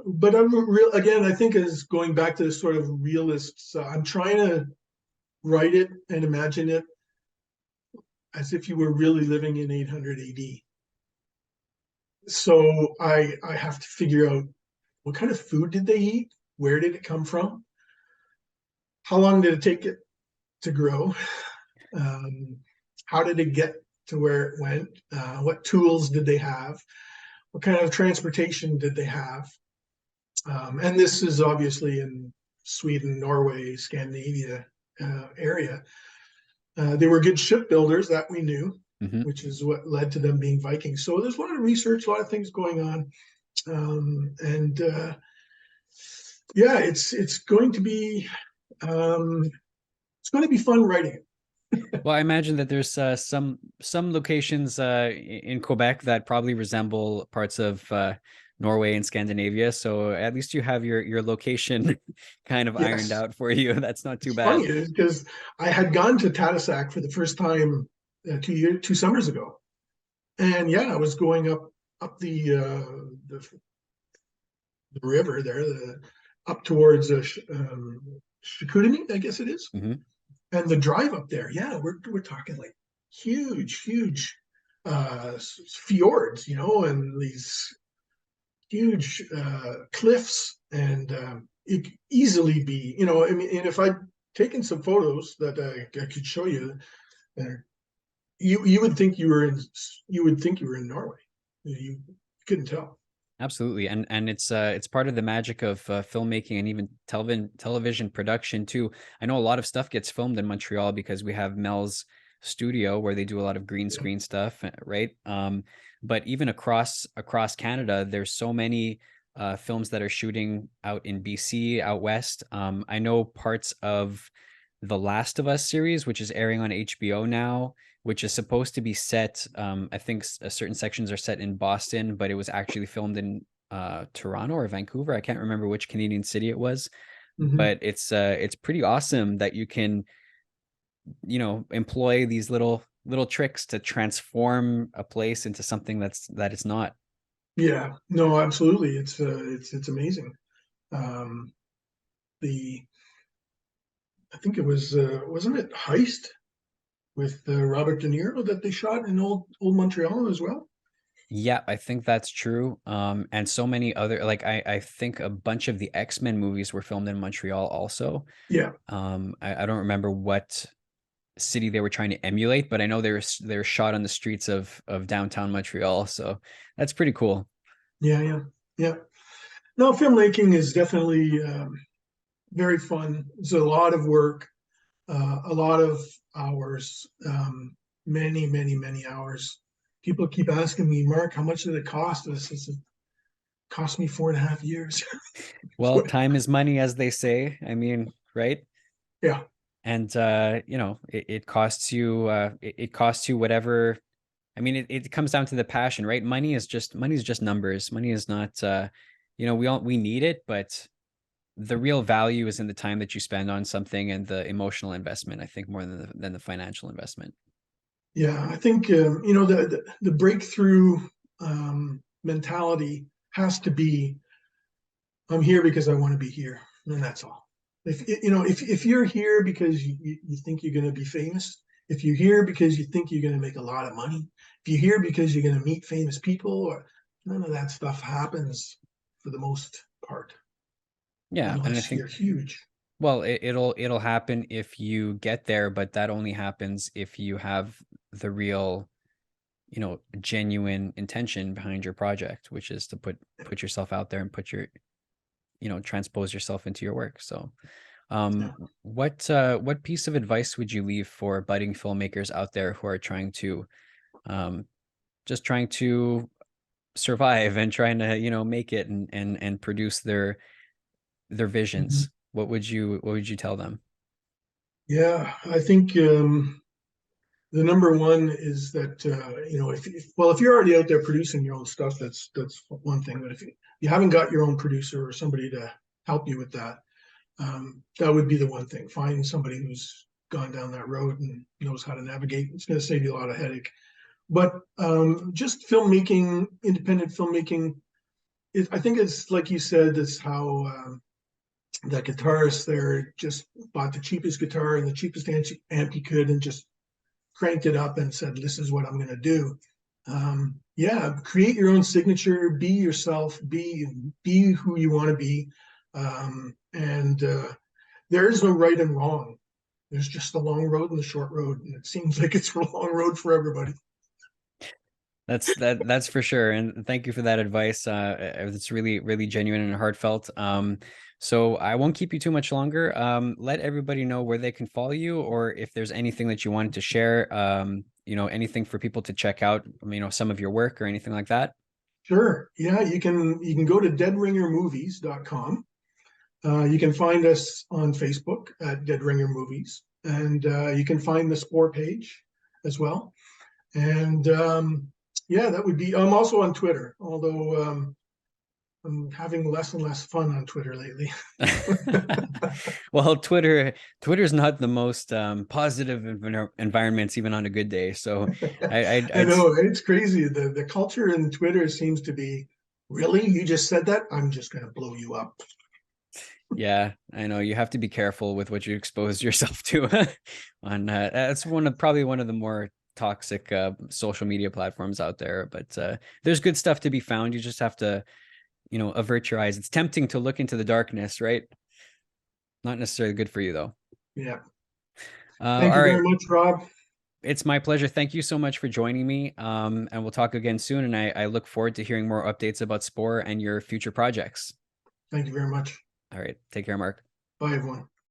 but I'm real again. I think is going back to this sort of realist. I'm trying to write it and imagine it as if you were really living in 800 AD. So I have to figure out what kind of food did they eat? Where did it come from? How long did it take it to grow? Um, how did it get to where it went? What tools did they have? What kind of transportation did they have? And this is obviously in Sweden, Norway, Scandinavia area. They were good shipbuilders, that we knew, Hmm. which is what led to them being Vikings. So there's a lot of research, a lot of things going on, and yeah, it's going to be fun writing it. Well, I imagine that there's some locations in Quebec that probably resemble parts of Norway and Scandinavia. So at least you have your location kind of ironed Yes, out for you. That's not too it's bad. funny because I had gone to Tadoussac for the first time 2 summers ago, and yeah, I was going up the river there, up towards Chicoutimi, I guess it is. Hmm. And the drive up there, yeah, we're talking like huge fjords, and these huge cliffs, and it could easily be, I mean, and if I'd taken some photos that I could show you, there. You would think you were in Norway. You couldn't tell. Absolutely. And it's part of the magic of filmmaking and even television production too. I know a lot of stuff gets filmed in Montreal because we have Mel's studio where they do a lot of green Yeah. screen stuff, right? But even across Canada, there's so many films that are shooting out in BC, out west. I know parts of the Last of Us series, which is airing on HBO now, which is supposed to be set. I think certain sections are set in Boston, but it was actually filmed in Toronto or Vancouver. I can't remember which Canadian city it was, Mm-hmm. but it's pretty awesome that you can, employ these little tricks to transform a place into something that it's not. Yeah, no, absolutely. It's amazing. Um, the I think it was wasn't it Heist with Robert De Niro that they shot in old Montreal as well? Yeah, I think that's true. And so many other, like I think a bunch of the X-Men movies were filmed in Montreal also. Yeah, I don't remember what city they were trying to emulate, but I know they were shot on the streets of downtown Montreal. So that's pretty cool. yeah. Yeah. No, filmmaking is definitely very fun. It's a lot of work, a lot of hours, many hours. People keep asking me, Mark, how much did it cost us? It cost me 4.5 years. Well, time is money, as they say. I mean, right? Yeah, And it costs you it costs you whatever. I mean, it comes down to the passion, right? Money is just numbers. Money is not we need it, but the real value is in the time that you spend on something and the emotional investment, I think, more than the financial investment. yeah. I think the breakthrough mentality has to be, I'm here because I want to be here, and that's all. If you're here because you think you're going to be famous, if you're here because you think you're going to make a lot of money, if you're here because you're going to meet famous people, or none of that stuff happens for the most part Yeah, and I unless think, you're huge. well, it'll happen if you get there, but that only happens if you have the real, genuine intention behind your project, which is to put yourself out there and put your, transpose yourself into your work. So, Yeah. what piece of advice would you leave for budding filmmakers out there who are um, trying to survive and trying to, make it and produce their Mhm. visions? What would you tell them? Yeah, I think the number one is that if you're already out there producing your own stuff, that's one thing. But if you haven't got your own producer or somebody to help you with that, that would be the one thing. Find somebody who's gone down that road and knows how to navigate. It's going to save you a lot of headache. But just filmmaking, independent filmmaking, I think it's like you said. That's how that guitarist there just bought the cheapest guitar and the cheapest amp he could, and just cranked it up and said, "This is what I'm going to do." Yeah, create your own signature. Be yourself. Be who you want to be. And there is no right and wrong. There's just the long road and the short road, and it seems like it's a long road for everybody. That's for sure. And thank you for that advice. It's really, really genuine and heartfelt. So I won't keep you too much longer. Let everybody know where they can follow you, or if there's anything that you wanted to share, anything for people to check out, some of your work or anything like that. Sure. Yeah, you can go to deadringermovies.com. You can find us on Facebook at Dead Ringer Movies, and you can find the Sporre page as well. And yeah, that would be. I'm also on Twitter, although I'm having less and less fun on Twitter lately. Well, Twitter's not the most positive environments even on a good day. So I I'd know it's crazy. The culture in Twitter seems to be, really, you just said that? I'm just going to blow you up. Yeah, I know you have to be careful with what you expose yourself to on that's probably one of the more toxic social media platforms out there, but there's good stuff to be found. You just have to, avert your eyes. It's tempting to look into the darkness, right? Not necessarily good for you though. Yeah. Thank All you right. very much, Rob. It's my pleasure. Thank you so much for joining me. And we'll talk again soon. And I look forward to hearing more updates about Sporre and your future projects. Thank you very much. All right. Take care, Mark. Bye, everyone.